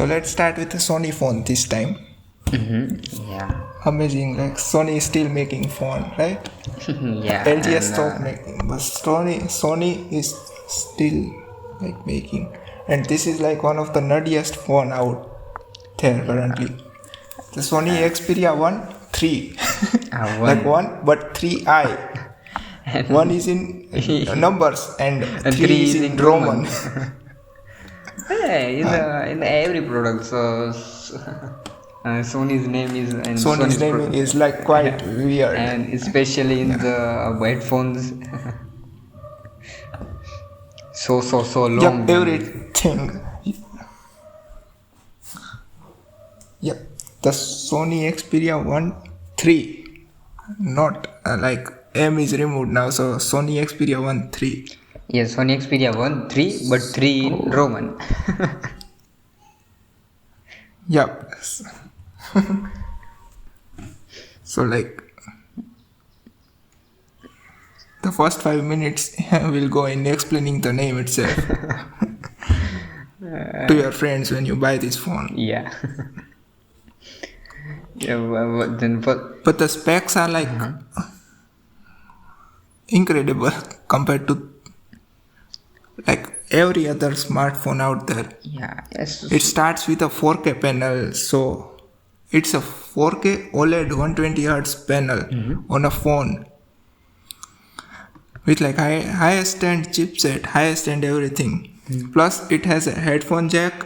So let's start with the Sony phone this time. Yeah. Amazing, like Sony is still making phone, right? Yeah. LG has And stopped making, but Sony is still like making, and this is like one of the nuttiest phone out there currently. The Sony Xperia 1 3 like one. 1 but 3i. 1 is in numbers and And 3 is in Roman. Hey, in every product, so Sony's name is and Sony's naming is like quite weird. and especially in the headphones, so long. Yep, everything. Yep, the Sony Xperia 1 3, not like M is removed now, so Sony Xperia 1 3. Yes, Sony Xperia 1 3, but 3 in Roman. Yep. So like the first 5 minutes will go in explaining the name itself to your friends when you buy this phone. Yeah. Yeah, but then But the specs are like incredible compared to like every other smartphone out there. yeah, yes. It starts with a 4K panel, so it's a 4K OLED 120Hz panel on a phone with like highest end chipset, highest end everything. Plus it has a headphone jack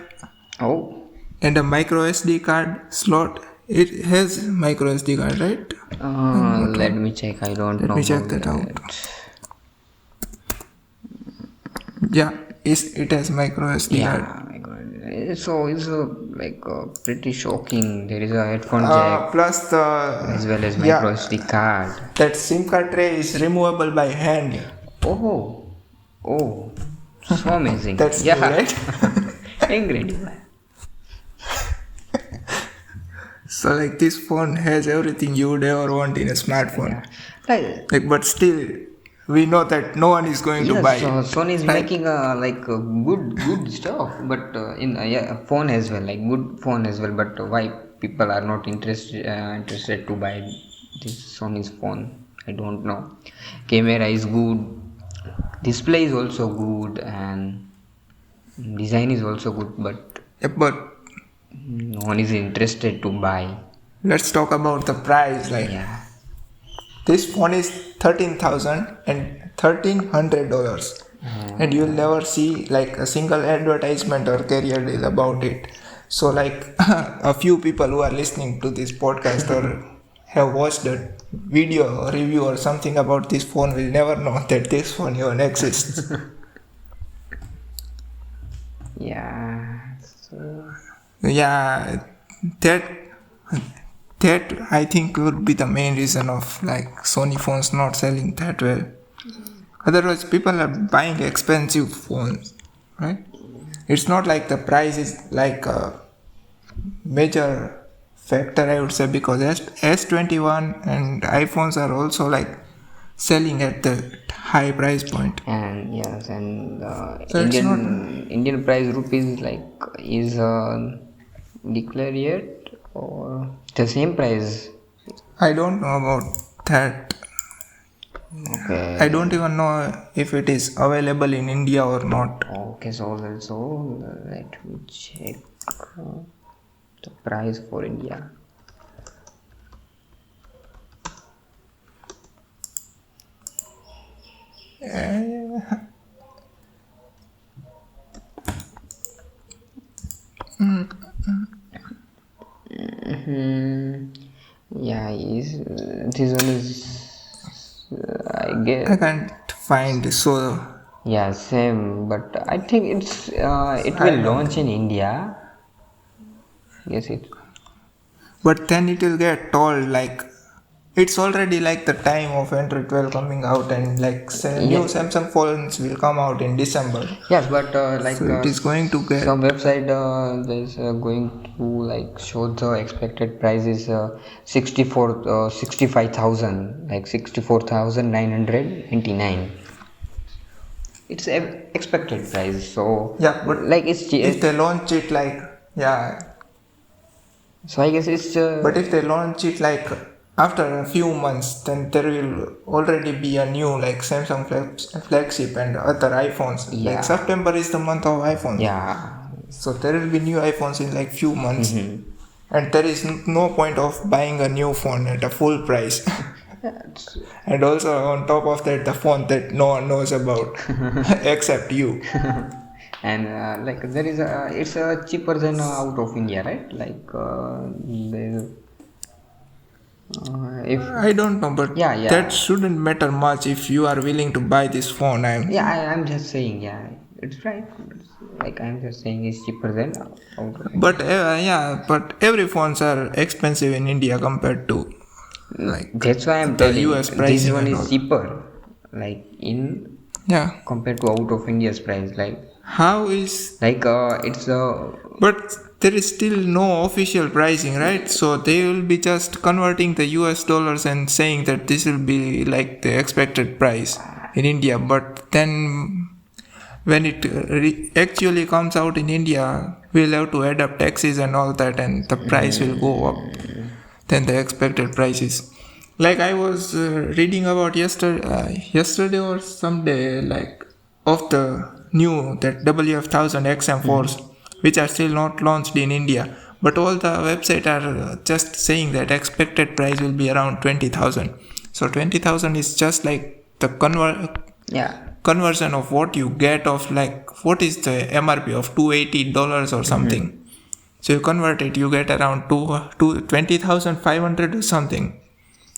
Oh. and a micro SD card slot. It has micro SD card, right? Let me check. I don't know. Let me check that out. Yeah, it has micro SD card. Yeah, my God. So it's like pretty shocking. There is a headphone jack Plus the as well as micro SD card. that SIM card tray is removable by hand. Oh, so amazing. That's new, right? Incredible. So like this phone has everything you would ever want in a smartphone. Yeah. Like, but still, we know that no one is going to buy it. Sony is making good stuff, but in phone as well, like good phone as well. But why people are not interested to buy this Sony's phone? I don't know. Camera is good, display is also good, and design is also good, but But no one is interested to buy. let's talk about the price. Like Yeah. this phone is $13,000 and $1,300, and you'll never see like a single advertisement or career deal about it. So like a few people who are listening to this podcast or have watched a video or review or something about this phone will never know that this phone even exists. Yeah. So, Yeah, that I think would be the main reason of like Sony phones not selling that well. Otherwise, people are buying expensive phones, right? It's not like the price is like a major factor, I would say, because S21 and iPhones are also like selling at the high price point. and yes, and So it's Indian price rupees like is declared yet or the same price? I don't know about that. Okay. I don't even know if it is available in India or not. Okay, so also let me check the price for India. Yeah, this one is I I guess. can't find so. Yeah, same, but I think it will launch in India. Yes, it. But then it will get told like it's already like the time of Android 12 coming out, and like new Samsung phones will come out in December. Yes, but So it is going to get. some website is going to like show the expected price is 65,000, like 64,999. It's expected price, so Yeah, but like it's if they launch it like Yeah, So I guess it's but if they launch it like after a few months, then there will already be a new like Samsung flagship and other iPhones. Like yeah, September is the month of iPhones, yeah. so there will be new iPhones in like few months, Mm-hmm. and there is no point of buying a new phone at a full price. Yeah, it's, And also on top of that, the phone that no one knows about except you. and like there is a it's cheaper than out of India, right? Like if I don't know, but yeah, that yeah, shouldn't matter much if you are willing to buy this phone. yeah. I'm, I'm just saying, yeah, it's right. It's, like I'm just saying, it's cheaper than out of but India. yeah, but every phones are expensive in India compared to like That's why I'm the telling US this pricing one and is all. cheaper, like in Yeah, compared to out of India's price. how is It's but there is still no official pricing, right? So they will be just converting the US dollars and saying that this will be like the expected price in India. But then when it actually comes out in India, we'll have to add up taxes and all that, and the price will go up than the expected prices. Like I was reading about yesterday or someday, like of the new that WF1000 XM4s, which are still not launched in India, but all the website are just saying that expected price will be around 20,000. So 20,000 is just like the yeah. conversion of what you get of like what is the MRP of $280 or something. So you convert it, you get around 20,500 or something.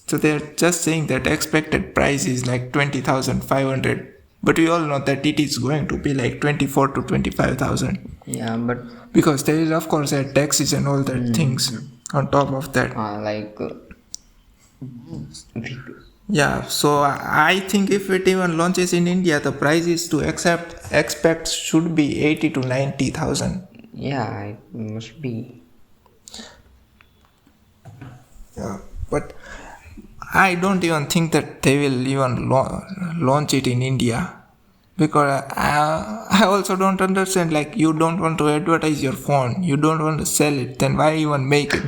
So they're just saying that expected price is like 20,500. But we all know that it is going to be like 24 to 25,000. Yeah, but Because they will of course add taxes and all that things on top of that. like Yeah, so I think if it even launches in India, the price is to expect should be 80 to 90,000. yeah, it must be. Yeah, but I don't even think that they will even launch it in India because I also don't understand. Like, you don't want to advertise your phone, you don't want to sell it, then why even make it?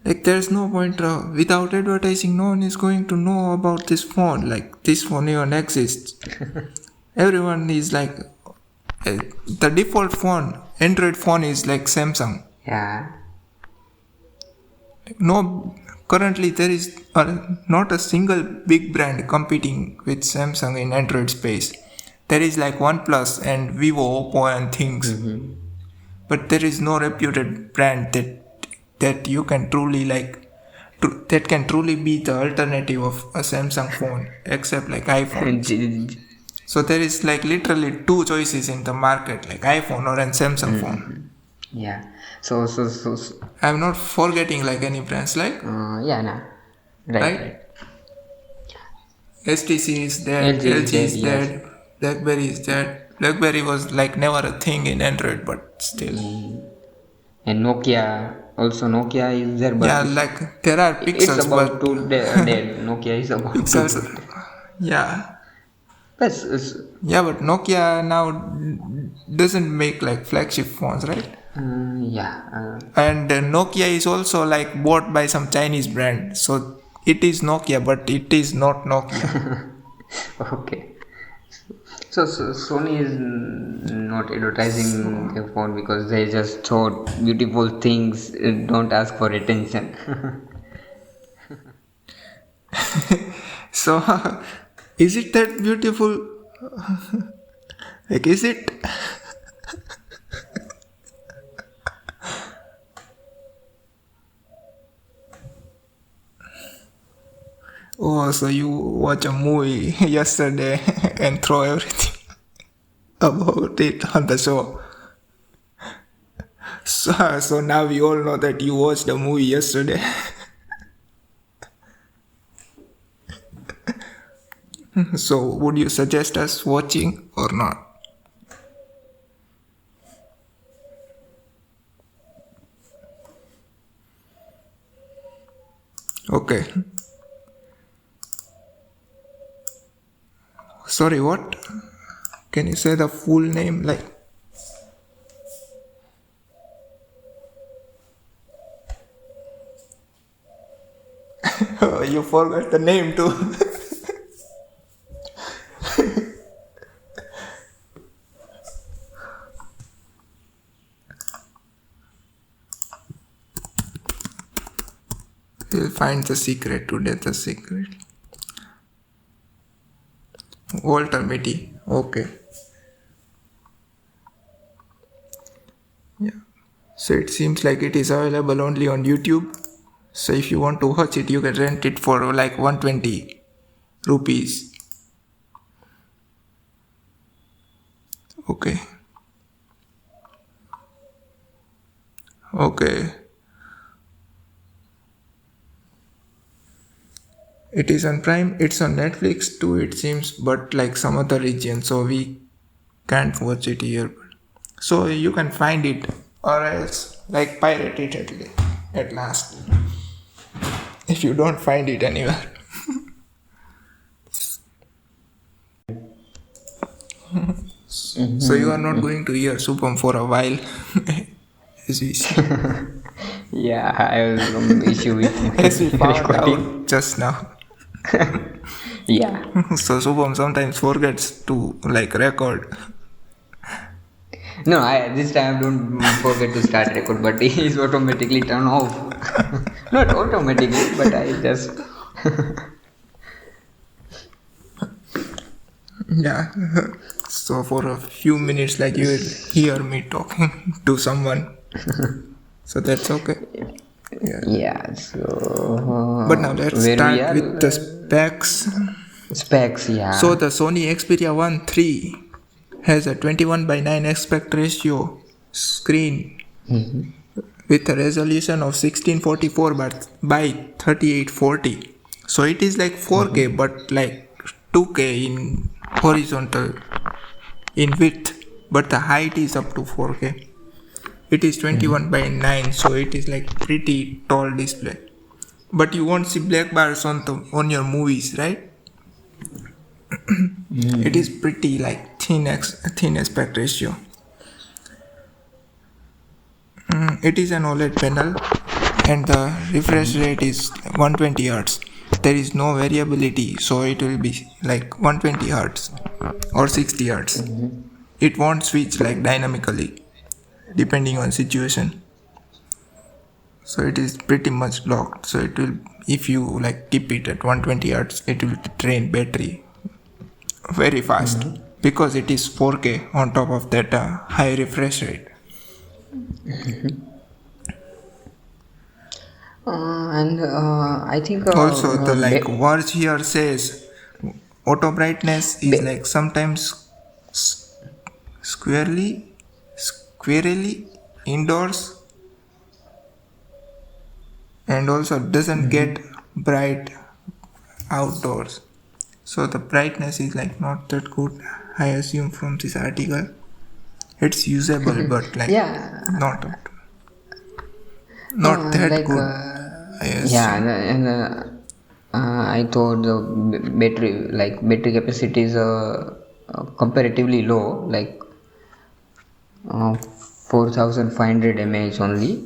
Like, there's no point without advertising. No one is going to know about this phone. Like, this phone even exists. Everyone is like the default phone, Android phone is like Samsung. Yeah, No, currently there is not a single big brand competing with Samsung in Android space. There is like OnePlus and Vivo, Oppo and things, but there is no reputed brand that you can truly like that can truly be the alternative of a Samsung phone except like iPhone. So there is like literally two choices in the market, like iPhone or an Samsung phone. yeah. So I'm not forgetting like any brands like yeah, nah. Right, right. right. STC is dead, LG is LG dead, is yes. dead, BlackBerry is dead. BlackBerry was like never a thing in Android, but still. And Nokia, also Nokia is there, but Yeah, like there are it's Pixels, about but to dead. Nokia is about to Pixels, dead. yeah, That's yeah, but Nokia now doesn't make like flagship phones, right? yeah. And Nokia is also like bought by some Chinese brand, so it is Nokia, but it is not Nokia. Okay. So Sony is not advertising their phone because they just thought beautiful things don't ask for attention. So, is it that beautiful? Like, is it? Oh, so you watch a movie yesterday and throw everything about it on the show. So now we all know that you watched the movie yesterday. So would you suggest us watching or not? Okay. Sorry, what? Can you say the full name? Like, Oh, you forgot the name too. We'll find the secret today, the secret. Walter Mitty. Okay. Yeah. So it seems like it is available only on YouTube. So if you want to watch it, you can rent it for like 120 rupees. Okay. Okay. It is on Prime. It's on Netflix too, it seems, but like some other region, so we can't watch it here. So you can find it, or else like pirate it at last. If you don't find it anywhere. So you are not going to hear Supam for a while, as we see. Yeah, I have some issue with As we found recording. out just now. Yeah. So Supam sometimes forgets to like record. No, I this time don't forget to start record, but it is automatically turn off. Not automatically, but I just Yeah. So for a few minutes, like you will hear me talking to someone. So that's okay. Yeah. yeah. So But now let's where we start are, with the specs. specs. Yeah. So the Sony Xperia 1 III has a 21 by 9 aspect ratio screen Mhm. with a resolution of 1644 by 3840. So it is like 4K but like 2K in horizontal in width, but the height is up to 4K. It is 21 by 9, so it is like pretty tall display. But you won't see black bars on your movies, right? It is pretty like thin aspect ratio. It is an OLED panel and the refresh rate is 120 Hz. There is no variability, so it will be like 120 Hz or 60 Hz. It won't switch like dynamically depending on situation. So it is pretty much locked. So it will, if you like keep it at 120 Hz, it will drain battery very fast because it is 4K on top of that high refresh rate. And I think Also, the like words here says auto brightness is ba- like sometimes squarely indoors, and also doesn't get bright outdoors. So the brightness is like not that good, I assume from this article. It's usable but like yeah. not that Like good, I yeah, assume. and I thought the battery capacity is comparatively low, like 4500 mAh only.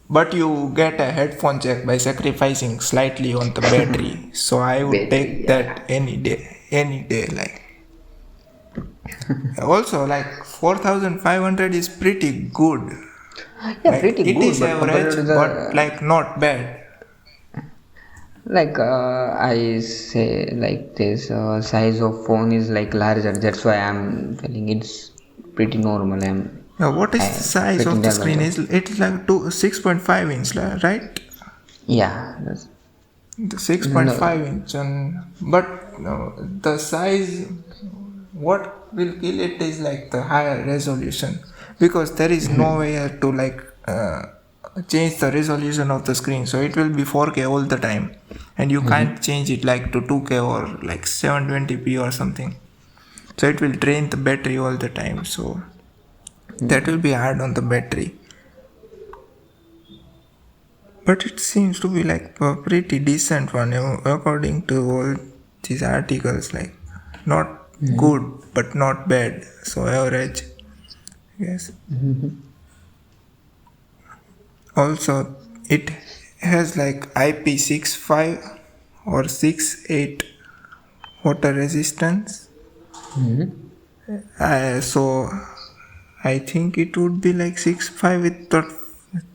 But you get a headphone jack by sacrificing slightly on the battery. So I would Battery, take yeah. that any day. Like also like 4500 is pretty good. Yeah, Like pretty it good, is but compared to average, but the like not bad. like I say like this size of phone is like larger. That's why I'm telling it's pretty normal. Now, what is the I size pretty of the normal. screen? It's like 6.5 inch, right? Yeah, The no, 6.5 inch, and but no, the size. What will kill it is like the higher resolution, because there is no way to like change the resolution of the screen, so it will be 4K all the time, and you can't change it like to 2K or like 720p or something, so it will drain the battery all the time, so that will be hard on the battery. But it seems to be like a pretty decent one, according to all these articles, like not good but not bad, so average, yes. Also, it has like IP65 or 68 water resistance. So I think it would be like 6.5 with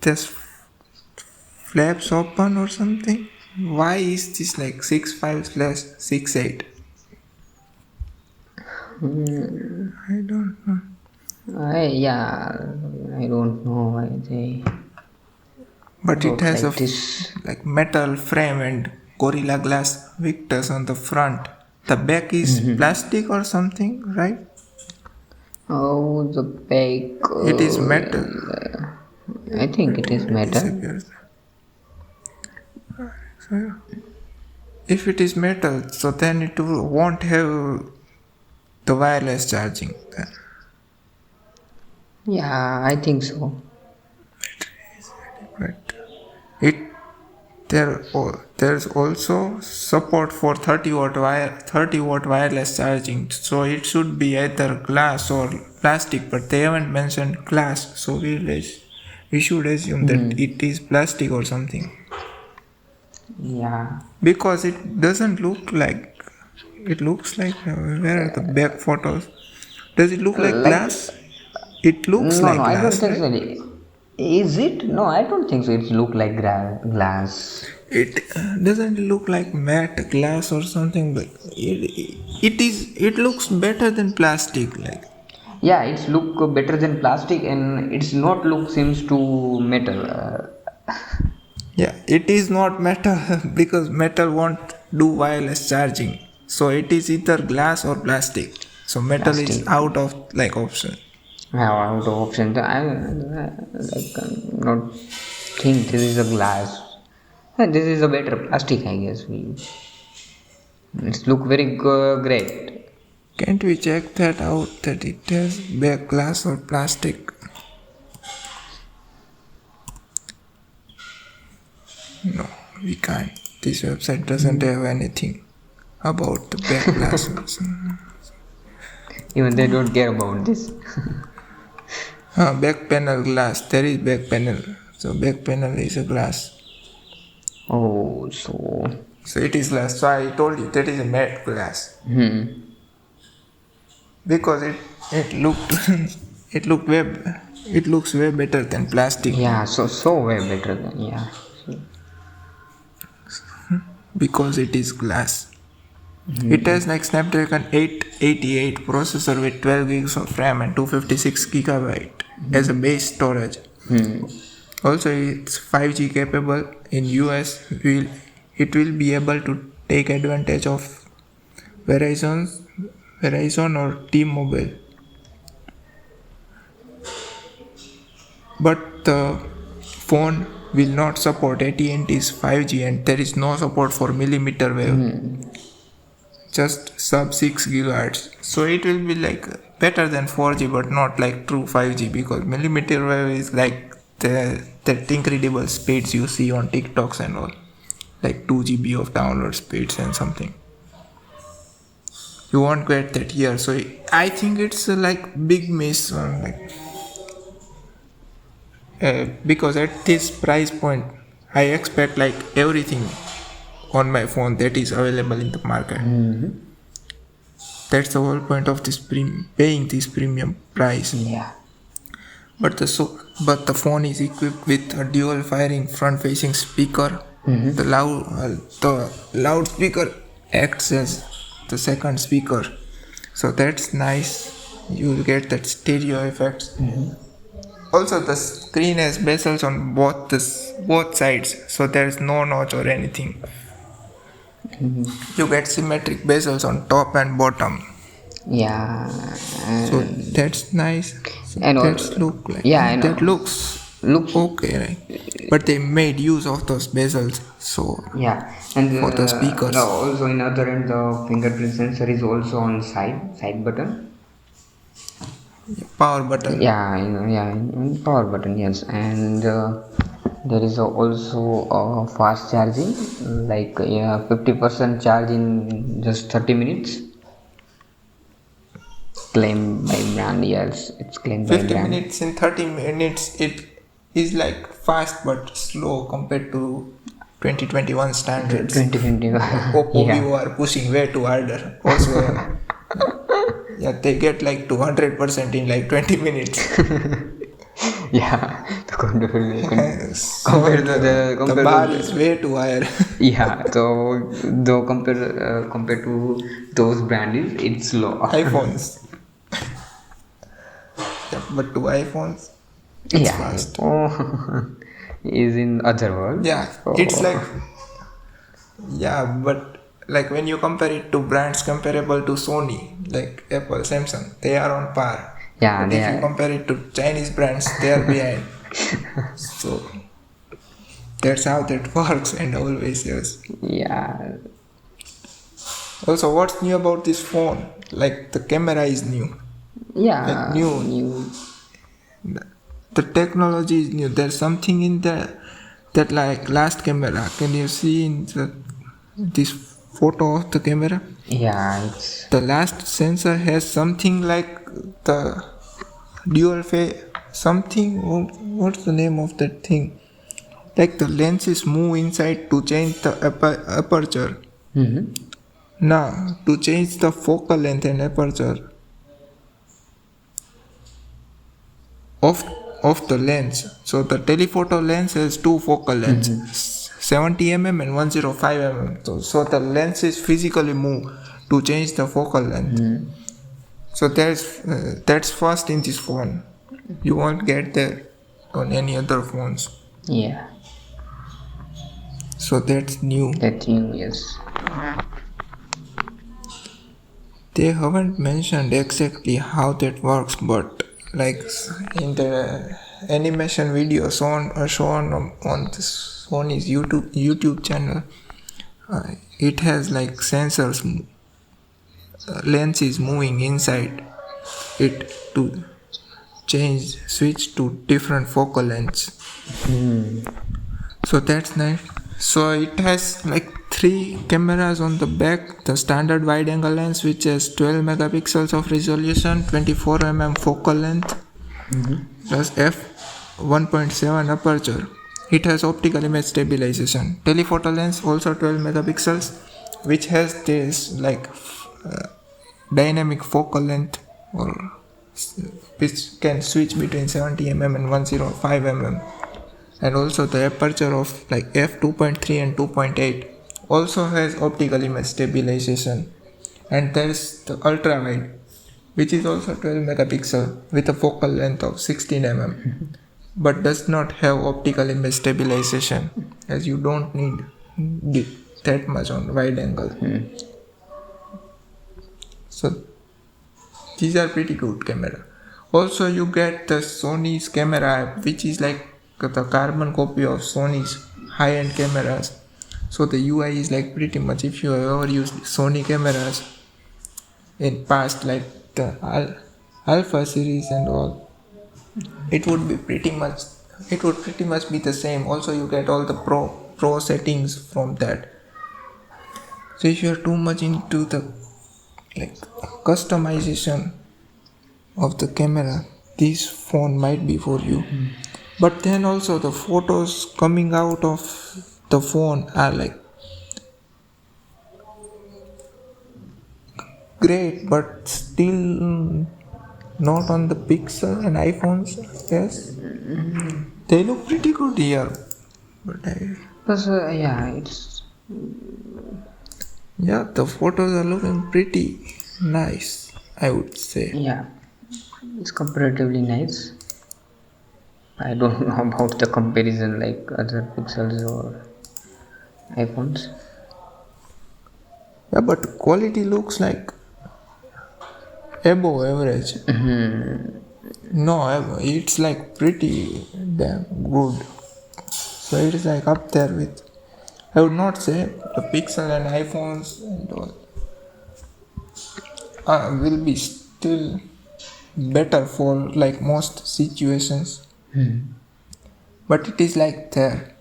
just flaps open or something. Why is this like 6.5 slash 6.8? I don't know. I don't know why they But it wrote has like this. like metal frame and Gorilla Glass Victus on the front. The back is plastic or something, right? Oh, the back. It is metal. I think it is metal. Disappears. So, if it is metal, so then it won't have the wireless charging. Then. Yeah, I think so. But there's also support for 30 watt wireless charging. So it should be either glass or plastic, but they haven't mentioned glass. So we should assume that it is plastic or something. Yeah. Because it doesn't look like. It looks like where are the back photos? Does it look like glass? It looks No, like no, I don't glass, think right? so. Is it? No, I don't think so. It look like glass. It doesn't look like matte glass or something, but it looks better than plastic. Like Yeah, it's look better than plastic, and it's not look seems to metal. yeah, it is not metal because metal won't do wireless charging. So it is either glass or plastic. So metal is Plastic. out of like option. Have out of option. I not think this is a glass. This is a better plastic, I guess. It's look very great. Can't we check that out that it has back glass or plastic? No, we can't. This website doesn't have anything about the back glass. Even they don't care about this. Back panel glass. There is back panel. So back panel is a glass. Oh, so. So it is glass. So I told you that is a matte glass. Because it looked it looks way better than plastic. Yeah, so way better than yeah. Because it is glass. It has like Snapdragon 888 processor with 12 gigs of RAM and 256 gigabyte as a base storage. Also, it's 5G capable. In US, it will be able to take advantage of Verizon or T-Mobile. But the phone will not support AT&T's 5G and there is no support for millimeter wave. Just sub 6 gigahertz. So it will be like better than 4G but not like true 5G because millimeter wave is like that incredible speeds you see on TikToks and all. Like 2 GB of download speeds and something. You won't get that here. So I think it's like big miss. Because at this price point, I expect like everything on my phone that is available in the market. That's the whole point of this paying this premium price. Yeah. But the phone is equipped with a dual firing front facing speaker. The loudspeaker acts as the second speaker, so that's nice. You will get that stereo effects. Also, the screen has bezels on both sides, so there is no notch or anything. You get symmetric bezels on top and bottom. Yeah. So that's nice. So And that's look like that looks okay, right? But they made use of those bezels, so yeah, and for the speakers. also in other end the fingerprint sensor is also on side button. Power button. In power button, yes, and there is also fast charging, like 50% charge in just 30 minutes. Claimed by brand, yes, it's claimed by 50 brand. minutes in 30 minutes is like fast but slow compared to 2021 standards. 2021. Oppo, Yeah. Vivo are pushing way too harder. Also, yeah, they get like to 100% in like 20 minutes. Yeah. Compared to So the the compared bar to is way too higher. yeah. So though compared to those brands, it's low. iPhones. Yeah, but to iPhones, it's Yeah. fast. Oh, is in other world. Yeah, it's like, So yeah, but like when you compare it to brands comparable to Sony, like Apple, Samsung, they are on par. yeah, But they if you are. compare it to Chinese brands, they are behind. So that's how that works and always is. Yeah. Also, what's new about this phone? Like the camera is new. Like Yeah. new. New. The technology is new. There's something in there that like last camera. Can you see in this photo of the camera? Yeah. It's The last sensor has something like the dual phase something. What's the name of that thing? Like the lenses move inside to change the aperture. mm-hmm. Now to change the focal length and aperture of of the lens. So the telephoto lens has two focal lengths, 70 mm and 105 mm. So the lenses physically move to change the focal length. So that's first in this phone. You won't get that on any other phones. Yeah. So that's new. That's new. Yes. They haven't mentioned exactly how that works, but like in the animation video shown on this Sony's YouTube channel, it has like sensors, lenses moving inside it to switch to different focal lengths. So that's nice. So it has like three cameras on the back. The standard wide angle lens, which has 12 megapixels of resolution, 24 mm focal length, plus f 1.7 aperture. It has optical image stabilization. Telephoto lens also 12 megapixels, which has this like dynamic focal length, or which can switch between 70 mm and 105 mm, and also the aperture of like f2.3 and 2.8 also has optical image stabilization. And there's the ultra wide, which is also 12 megapixel with a focal length of 16 mm, but does not have optical image stabilization, as you don't need that much on wide angle. So these are pretty good camera. Also you get the Sony's camera app, which is like the carbon copy of Sony's high-end cameras. So the UI is like pretty much, if you have ever used Sony cameras in past, like the Alpha series and all, it would pretty much be the same. Also you get all the pro settings from that. So if you're too much into the like customization of the camera, this phone might be for you. But then also the photos coming out of the phone are like great, but still not on the Pixel and iPhones. Yes, they look pretty good here, but yeah, the photos are looking pretty nice, I would say. Yeah. It's comparatively nice. I don't know about the comparison like other Pixels or iPhones. Yeah, but quality looks like above average. No, it's like pretty damn good. So it is like up there with, I would not say the Pixel and iPhones and all will be still better for like most situations. But it is like there.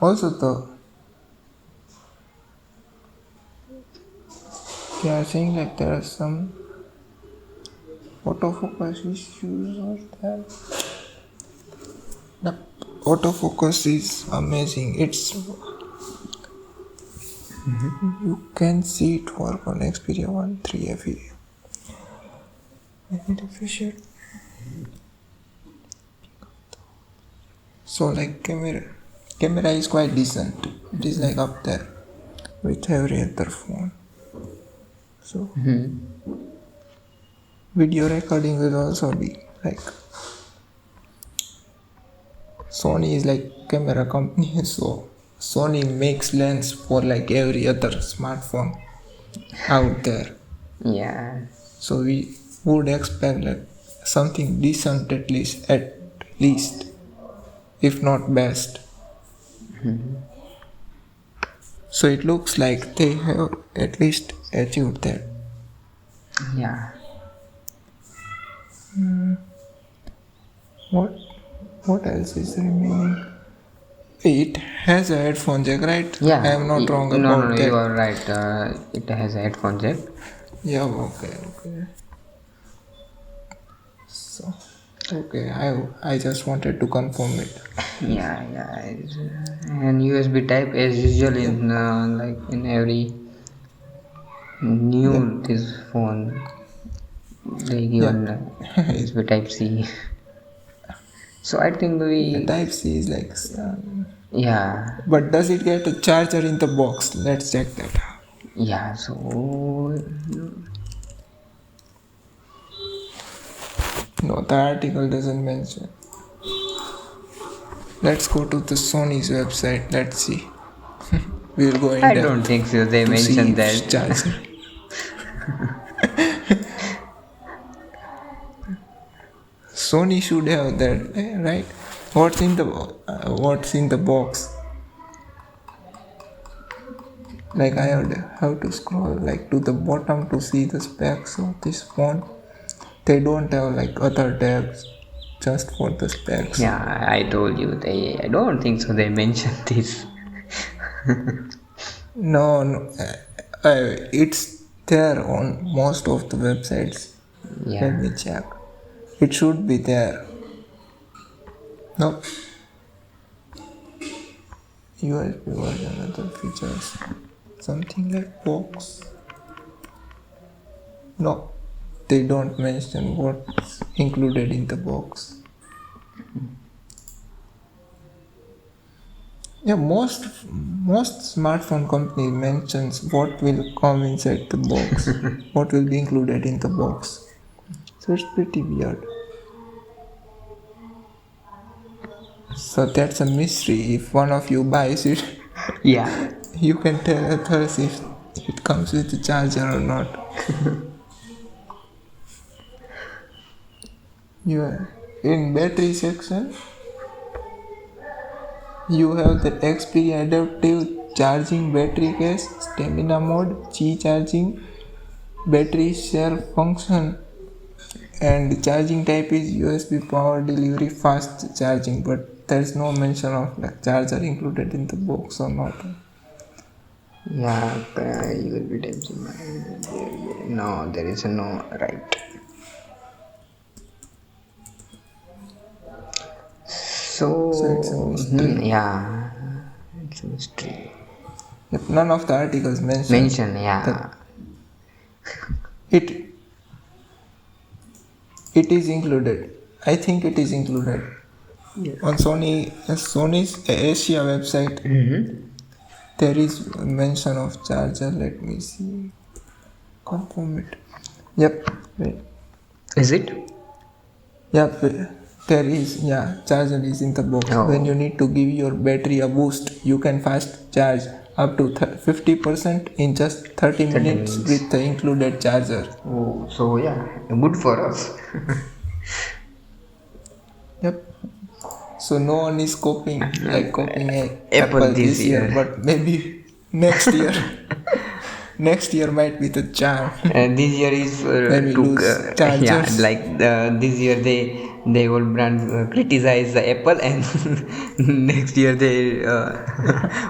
Also they are saying like there are some Autofocus issues or that. The autofocus is amazing. You can see it work on Xperia 1 3 FE. So like camera is quite decent. It is like up there with every other phone. So video recording will also be like Sony is like camera company, so Sony makes lens for like every other smartphone out there. Yeah. So we would expect like something decent at least, if not best. So it looks like they have at least achieved that. Yeah. What else is remaining? It has a headphone jack, right? Yeah. I am not wrong No, about no, that. you are right. It has a headphone jack. Yeah, okay. So, okay, I just wanted to confirm it. Yeah. And USB type as usual in like in every new this phone they given USB type C. So I think The Type C is like. yeah. But does it get a charger in the box? Let's check that. Yeah. So No, the article doesn't mention. Let's go to the Sony's website. Let's see. We'll go in I there don't think so. They to see mentioned if that. charger. Sony should have that, right? What's in the box? Like I have to scroll like to the bottom to see the specs of this phone. They don't have like other tabs just for the specs. Yeah, I told you. I don't think so. They mentioned this. No, it's there on most of the websites. Yeah. Let me check. It should be there. No. USB version, other features. Something like box. No, they don't mention what's included in the box. Yeah, most smartphone companies mentions what will come inside the box, what will be included in the box. So it's pretty weird. So that's a mystery. If one of you buys it, Yeah. you can tell others if it comes with a charger or not. Yeah. In battery section, you have the Xperia adaptive charging battery case, stamina mode, Qi charging, battery cell function, and the charging type is USB power delivery fast charging, but there is no mention of like charger included in the box or not. Yeah, you will be tempting. No, there is no right. So it's a mystery. yeah, it's a mystery. If none of the articles mention Yeah. it is included. I think it is included. Yeah. On Sony's Asia website. There is mention of charger. Let me see. Confirm it. Yep. Wait. Is it? Yep. There is. Yeah. Charger is in the box. Oh. When you need to give your battery a boost, you can fast charge up to 50% in just 30 minutes with the included charger. Oh, so yeah, good for us. Yep. So no one is copying Apple this year. but maybe next year. Next year might be the charm. This year is Maybe lose chargers. like this year they all brand criticize the Apple, and next year they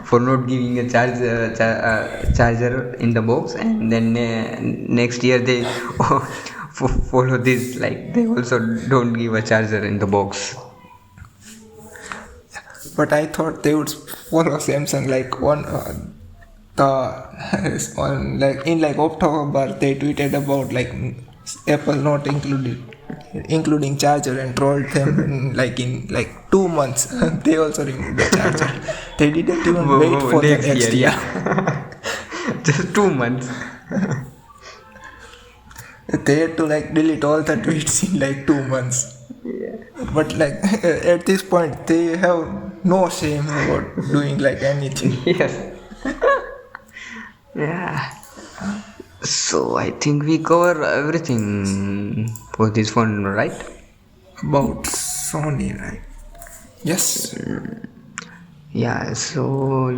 for not giving a charger in the box, and then next year they follow this. Like they also don't give a charger in the box. But I thought they would follow Samsung like on like in like October they tweeted about like Apple not including charger and trolled them in like 2 months. They also removed the charger. They didn't even wait for the next next year, year. yeah. Just 2 months. They had to like delete all the tweets in like 2 months. Yeah. But like at this point they have no shame about doing like anything. Yes. Yeah. So I think we cover everything for this phone, right? About Sony, right? Yes. Yeah. So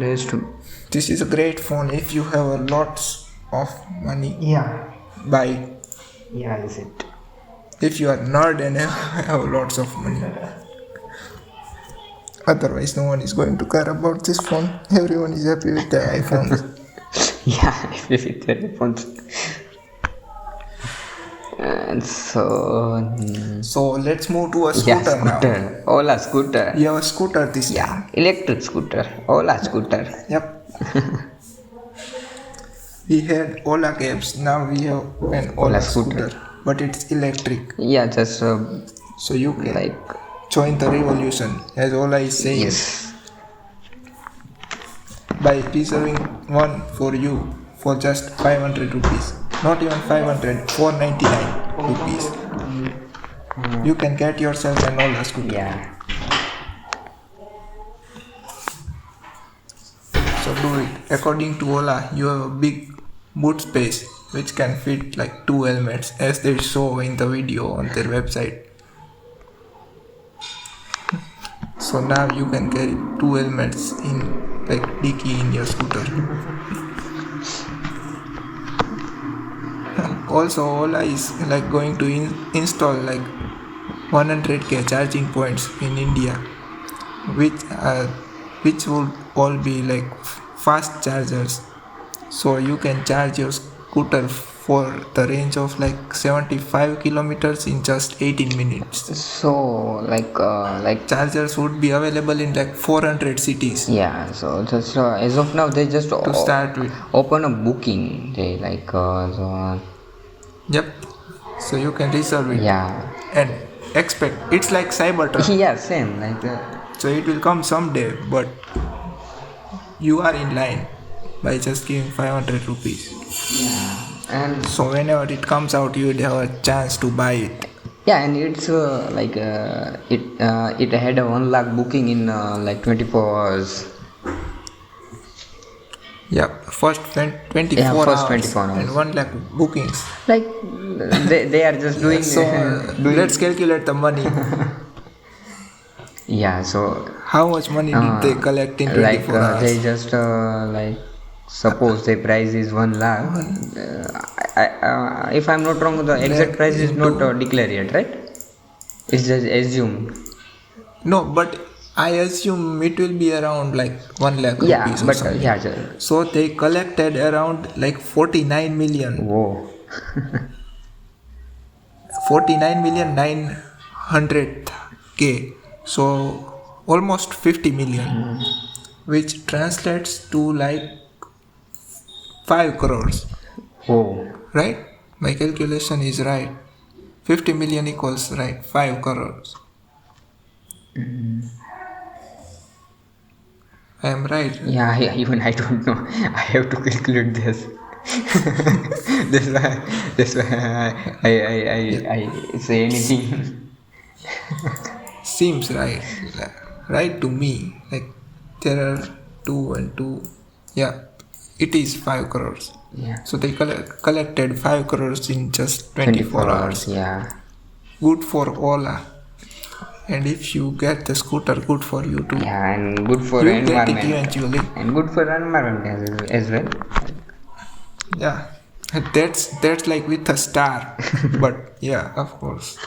let's do. This is a great phone if you have a lots of money. Yeah. Buy it. Yeah, is it? If you are nerd and have lots of money. Otherwise, no one is going to care about this phone. Everyone is happy with the iPhones. Yeah, with the phones. And so. So let's move to a scooter, Yeah, scooter. now. Ola scooter. You have a scooter this Yeah, time. electric scooter. Ola scooter. Yep. We had Ola cabs. Now we have an Ola scooter, but it's electric. Yeah, just So you can like. join the revolution, as Ola is saying, Yes. by reserving one for you for just 500 rupees. Not even 500, 499 rupees. You can get yourself an Ola scooter. Yeah. So do it. According to Ola, you have a big boot space which can fit like 2 helmets, as they show in the video on their website. So now you can carry 2 helmets in like dicky in your scooter. Also, Ola is like going to install like 100k charging points in India, which would all be like fast chargers. So you can charge your scooter for the range of like 75 kilometers in just 18 minutes. So like Chargers would be available in like 400 cities yeah. So just as of now they just to start with. open a booking. They like so, Yep. So you can reserve it yeah. and expect it's like Cybertruck. Yeah, same like So it will come someday, but you are in line by just giving 500 rupees. yeah. And So whenever it comes out, you would have a chance to buy it. yeah, and it's it had a 1 lakh booking in like 24 hours. Yep, first 24 Yeah, first hours 24 hours. and 1 lakh bookings. Like they are just doing So doing let's calculate the money. yeah. So How much money did they collect in 24 like hours? they just like suppose the price is 1 lakh. If I'm not wrong, the exact price is not declared yet, right? It's just assumed. No, but I assume it will be around like 1 lakh Yeah, rupees or but something. yeah. So they collected around like 49 million. Whoa. 49,900,000. So almost 50 million, which translates to like 5 crores, Whoa. right? My calculation is right. 50 million equals right 5 crores. I am right. Yeah, even I don't know. I have to calculate this. That's why I say anything. Seems right. Right to me. Like there are 2 and 2. Yeah, it is 5 crores. Yeah. So they collected 5 crores in just 24 hours. Yeah. Good for Ola. And if you get the scooter, good for you too. Yeah, and good for You'll get it environment. eventually. And good for environment as well. Yeah. That's like with a star. But yeah, of course.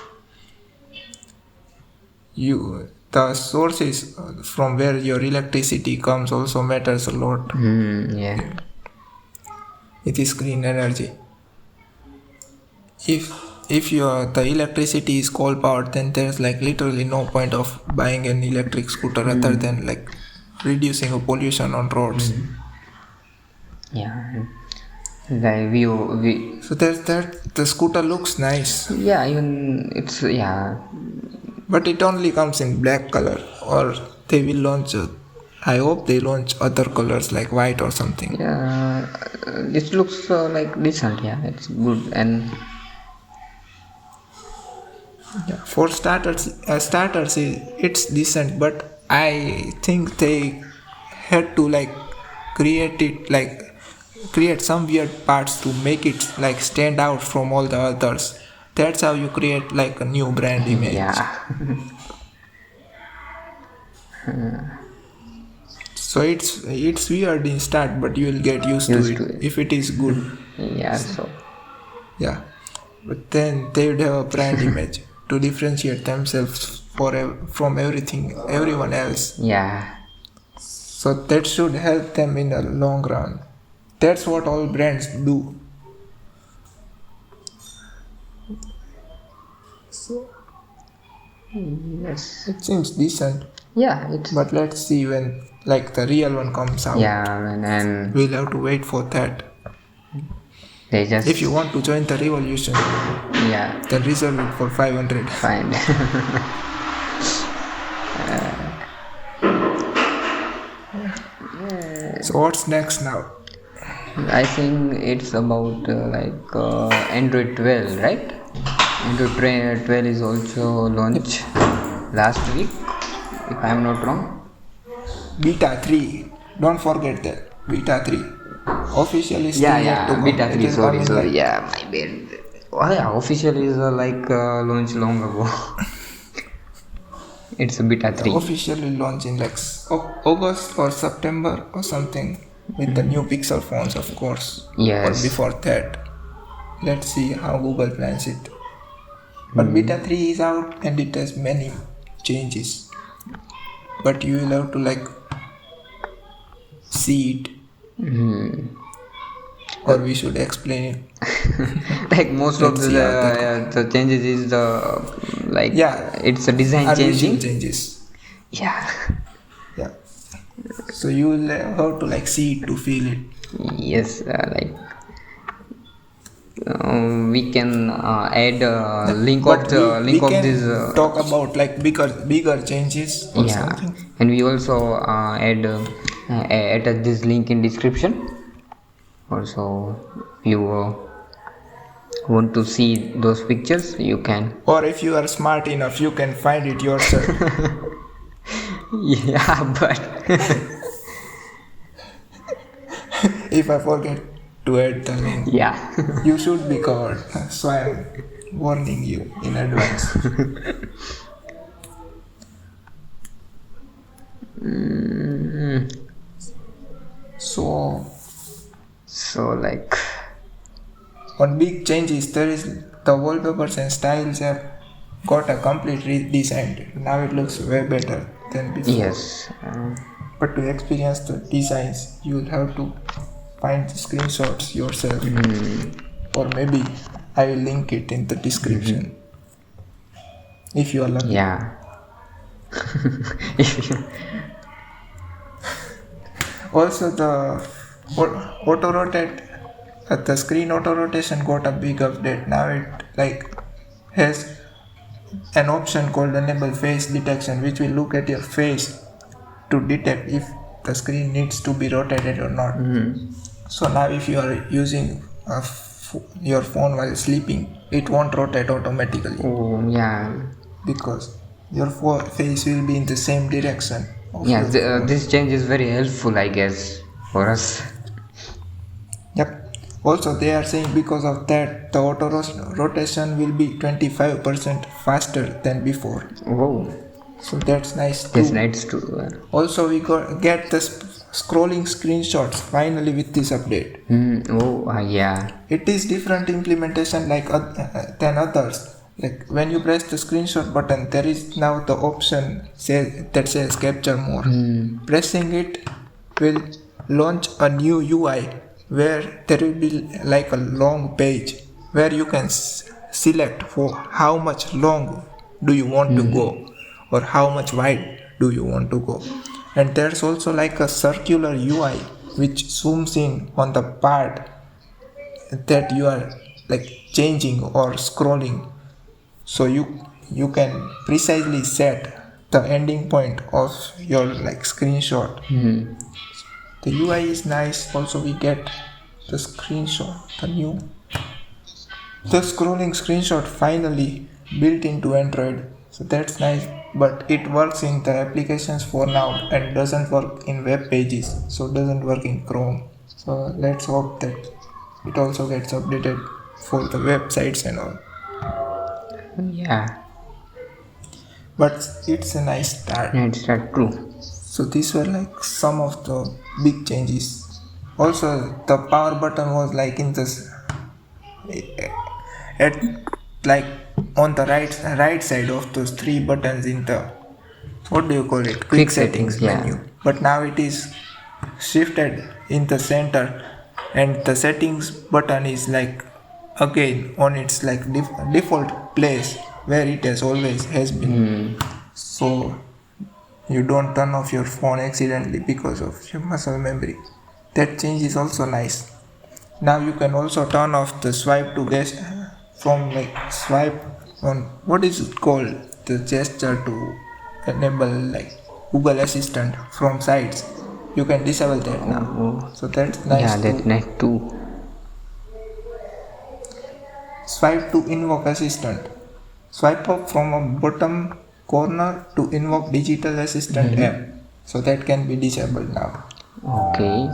The sources from where your electricity comes also matters a lot. Yeah. It is green energy. If if the electricity is coal powered, then there's like literally no point of buying an electric scooter other than like reducing the pollution on roads. Yeah, like we So there's that the scooter looks nice, yeah, even it's but it only comes in black color, or they will launch. I hope they launch other colors like white or something. yeah, it looks like decent. Yeah, it's good. And Yeah, for starters, it's decent, but I think they had to like create it like create some weird parts to make it like stand out from all the others. That's how you create like a new brand image. yeah, So it's weird in start, but you will get used to it if it is good. yeah. So Yeah, but then they would have a brand image to differentiate themselves from everyone else. yeah, So that should help them in the long run. That's what all brands do. So yes, it seems decent, yeah. It's but let's see when like the real one comes out. yeah, and We'll have to wait for that. they just If you want to join the revolution, yeah, then reserve it for 500. fine. So what's next now? I think it's about Android 12, right? Android 12 is also launched last week, if I'm not wrong. Beta 3. Don't forget that. Beta 3. Officially still Yeah, yet to yeah, come. beta It 3. is Sorry, coming sorry. like- Yeah, my bad. Oh, yeah, official is launched long ago. It's a beta 3. officially launch in like August or September or something with the new Pixel phones, of course. Yes. Or before that. Let's see how Google plans it. But Beta 3 is out and it has many changes. But you will have to like see it. Or we should explain it. Like most of Let's see how the changes is Yeah. it's a design Are visual changing. changes. Yeah. Yeah. So you will have to like see it to feel it. Yes, we can add a link But of we can this. talk about like bigger changes or Yeah, something. and we also add this link in description. Also, if you want to see those pictures, you can. Or if you are smart enough, you can find it yourself. Yeah, but If I forget to add the link, yeah. you should be covered. So I am warning you in advance. So So on big changes, there is the wallpapers and styles have got a complete redesign. Now it looks way better than before. yes, But to experience the designs, you will have to find the screenshots yourself. Or maybe I will link it in the description. If you are lucky. yeah. Also the auto rotate, the screen auto rotation got a big update. Now it like has an option called enable face detection, which will look at your face to detect if the screen needs to be rotated or not. So now if you are using your phone while sleeping, it won't rotate automatically Oh, yeah. because your face will be in the same direction. Of Yeah, your phone. this change is very helpful, I guess, for us. Yep. Also, they are saying because of that, the auto rotation will be 25% faster than before. Oh, So that's nice too. that's nice too. Also, we get the scrolling screenshots finally with this update. Yeah. It is different implementation like than others. Like when you press the screenshot button, there is now the option that says capture more. Pressing it will launch a new UI where there will be like a long page where you can select for how much long do you want to go or how much wide do you want to go. And there's also like a circular UI which zooms in on the part that you are like changing or scrolling, so you can precisely set the ending point of your like screenshot. The UI is nice. Also we get the screenshot, the scrolling screenshot finally built into Android, so that's nice, but it works in the applications for now and doesn't work in web pages, so doesn't work in Chrome. So let's hope that it also gets updated for the websites and all. Yeah, But it's a nice start. it's not true. So these were like some of the big changes. Also the power button was like in this at like on the right side of those three buttons in the, what do you call it, quick settings menu. But now it is shifted in the center, and the settings button is like again on its like default place where it has been. So you don't turn off your phone accidentally because of your muscle memory. That change is also nice. Now you can also turn off the swipe to guest from like swipe on, what is it called, the gesture to enable like Google Assistant from sides. You can disable that now. So that's nice. Yeah, that's nice too. Swipe to invoke assistant. Swipe up from a bottom corner to invoke digital assistant app. So that can be disabled now. Okay.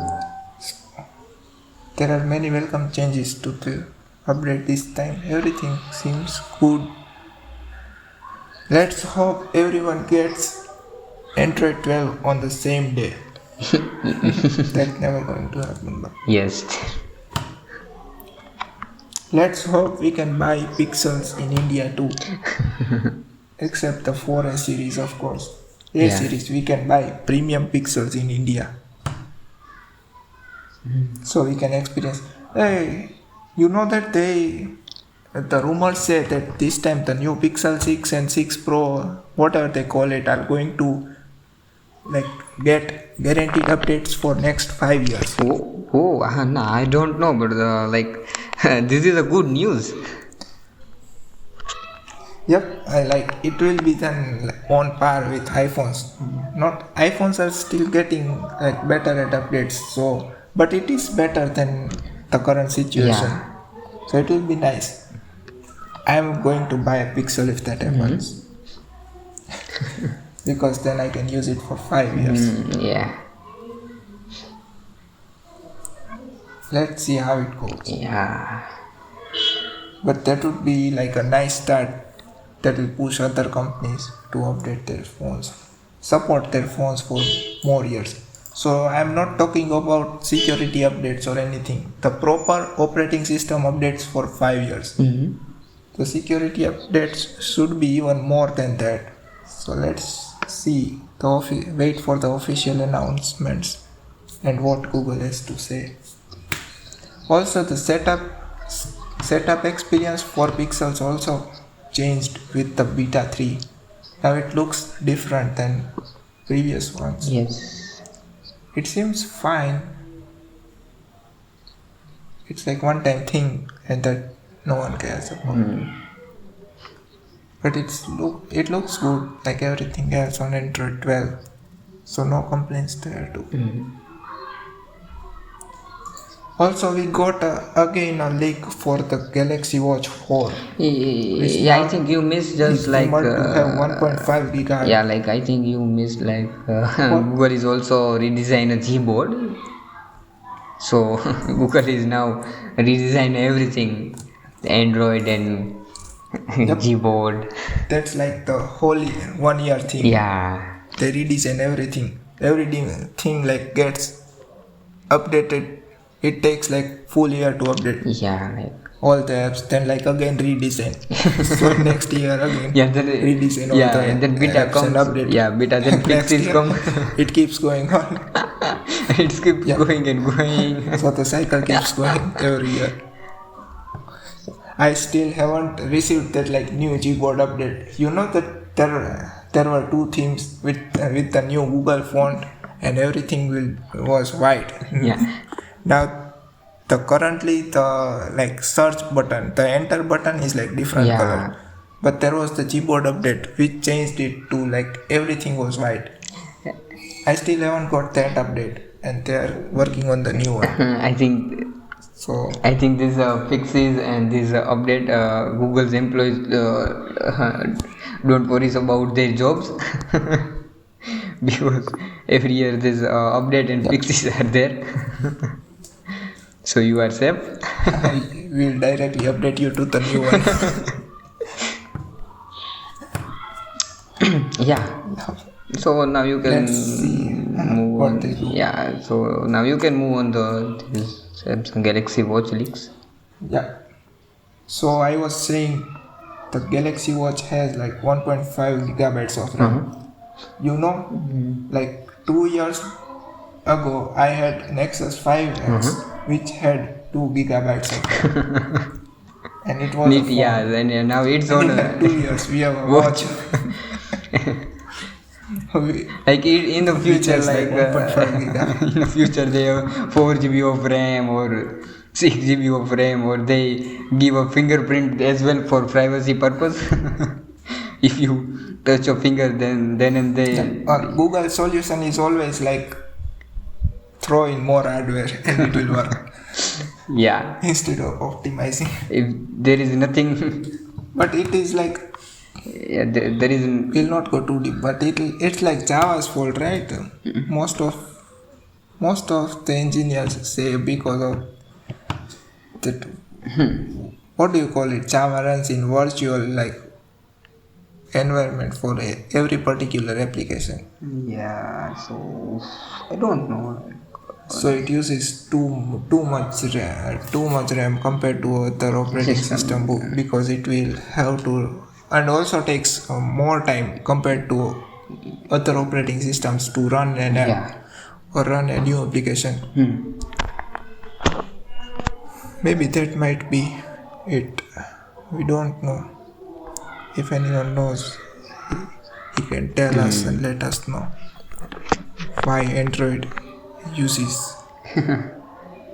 There are many welcome changes to the update this time. Everything seems good. Let's hope everyone gets Android 12 on the same day. That's never going to happen. But Yes. let's hope we can buy Pixels in India too. Except the 4S series, of course. A series, we can buy premium Pixels in India. So we can experience. Hey, you know that the rumors say that this time the new Pixel 6 and 6 Pro, whatever they call it, are going to like get guaranteed updates for next 5 years. No, I don't know, but this is a good news. Yep, I like it will be then like on par with iPhones. Not iPhones are still getting like better at updates, so but it is better than the current situation. So it will be nice. I am going to buy a Pixel if that happens. Because then I can use it for 5 years. Yeah. Let's see how it goes. Yeah. But that would be like a nice start that will push other companies to update their phones, support their phones for more years. So I'm not talking about security updates or anything. The proper operating system updates for 5 years. The security updates should be even more than that. So let's see. Wait for the official announcements and what Google has to say. Also, the setup experience for Pixels also changed with the beta 3. Now it looks different than previous ones. Yes. It seems fine. It's like one time thing and that no one cares about. But it looks good like everything else on Android 12. So no complaints there too. Also we got again a leak for the Galaxy Watch 4. Yeah, I think you missed just like to have 1.5 gigahertz. Yeah, like I think you missed like Google is also redesign a keyboard. So Google is now redesign everything, the Android and keyboard. That's like the whole 1 year thing. Yeah. They redesign everything. Everything like gets updated. It takes like full year to update. Yeah, like all the apps, then like again redesign. So next year again then redesign all the and then beta apps comes. and update. Yeah, beta then Pixels come. It keeps going on. It keeps going and going. So the cycle keeps going every year. I still haven't received that like new keyboard update. You know that there were two themes with the new Google font and everything was white. Yeah. Now the currently the like search button, the enter button is like different Yeah. color. But there was the keyboard update which changed it to like everything was white. I still haven't got that update and they are working on the new one. I think So this fixes and this update, Google's employees don't worry about their jobs because every year this update and fixes are there. So you are safe. I will directly update you to the new one. Yeah. So now you can Let's see move what on. they do. Yeah. So now you can move on this Samsung Galaxy Watch leaks. Yeah. So I was saying the Galaxy Watch has like 1.5 gigabytes of RAM. You know, like 2 years ago I had Nexus 5X which had 2 gigabytes of RAM. And it was a phone. Yeah. Then now it's And on. in like 2 years we have a watch. Like in the future, has like 1.5 gigabytes. in the future they have 4 GB of RAM or 6 GB of RAM, or they give a fingerprint as well for privacy purpose. If you touch your finger, then and then. Google solution is always like throw in more hardware and it will work Yeah. instead of optimizing. If there is nothing, But it is like yeah, there is. we'll not go too deep. But it's like Java's fault, right? Most of the engineers say because of that. What do you call it? Java runs in virtual like environment for every particular application. Yeah. So I don't know. So it uses too much RAM compared to other operating system because it will have to, and also takes more time compared to other operating systems to run an app or run a new application. Maybe that might be it. We don't know. If anyone knows, he can tell us and let us know why Android uses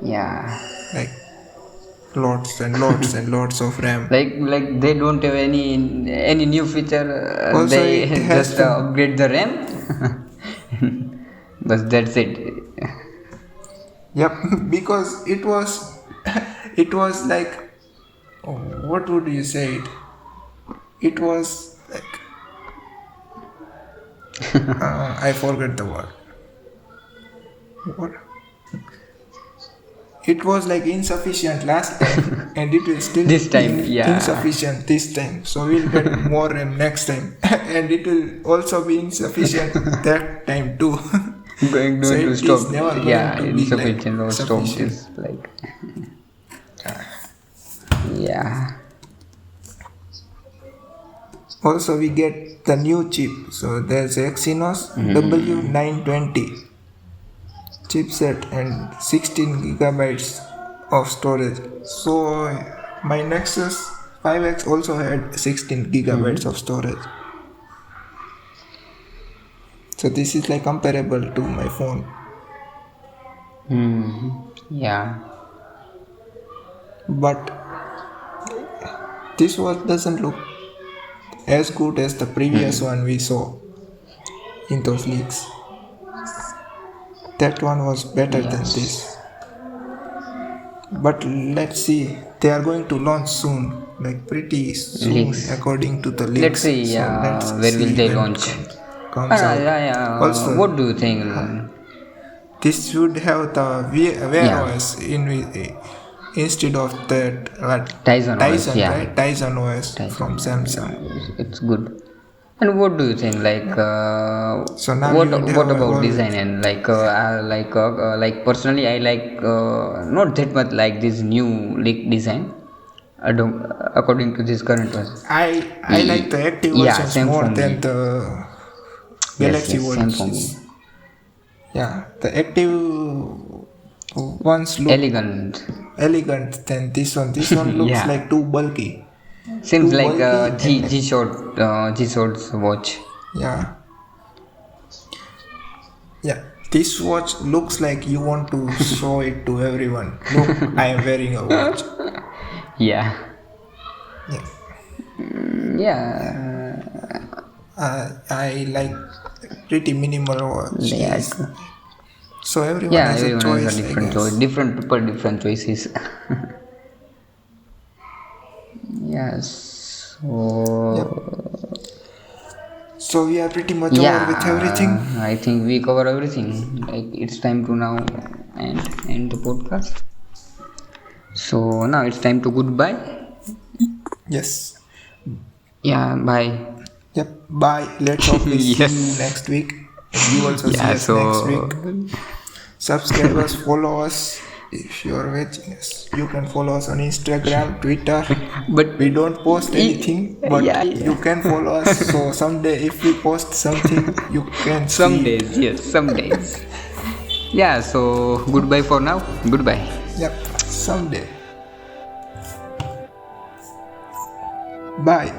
Yeah. like lots and lots and lots of RAM. Like they don't have any new feature. Also, They it has just upgrade the RAM. But that's it. Yep, because it was like, what would you say it? It was like I forgot the word. What? It was like insufficient last time and it will still This time, be insufficient this time. So we'll get more RAM next time and it will also be insufficient that time too. Going So to it stop. is never going Yeah, to be insufficient like or stop sufficient. is like. Yeah. Also we get the new chip. So there's Exynos W920 chipset and 16 gigabytes of storage. So my Nexus 5X also had 16 gigabytes of storage. So this is like comparable to my phone. Yeah. But this one doesn't look as good as the previous one we saw in those leaks. That one was better than this. But let's see, they are going to launch soon, like pretty soon, Leaks. according to the leaks. Let's see. So let's Where will see they when launch? comes out. Also, What do you think? this should have the Wear OS instead of that Tizen OS, yeah. right? Tizen OS from Samsung. It's good. And what do you think? Like, So now what you would what have about all- design and like personally, I like not that much like this new leak design. I don't, according to this current one. I like the active Yeah, versions same more for me. than the Galaxy same for me. Watches. Yeah, the active ones look Elegant. elegant than this one. This one looks Yeah. like too bulky. Seems Too like bulky G-Shock's watch. Yeah. Yeah. This watch looks like you want to show it to everyone. Look, I am wearing a watch. Yeah. Yeah. Yeah. I like pretty minimal watch. Yeah. So everyone Yeah, has a everyone choice. has a different choice. Different people, different choices. Yes. So we are pretty much over with everything. I think we cover everything. Like it's time to now end the podcast. So now it's time to goodbye. Yes. Yeah, bye. Yep. Bye. Let's hope we see Yes. you next week. And you also see Yeah, us next week. Subscribe us, follow us. If you are watching us, you can follow us on Instagram, Twitter. But We don't post anything, but Yeah. you can follow us. So someday, if we post something, you can some see. days, yes, some days. Yeah, so goodbye for now. Goodbye. Yep. Someday. Bye.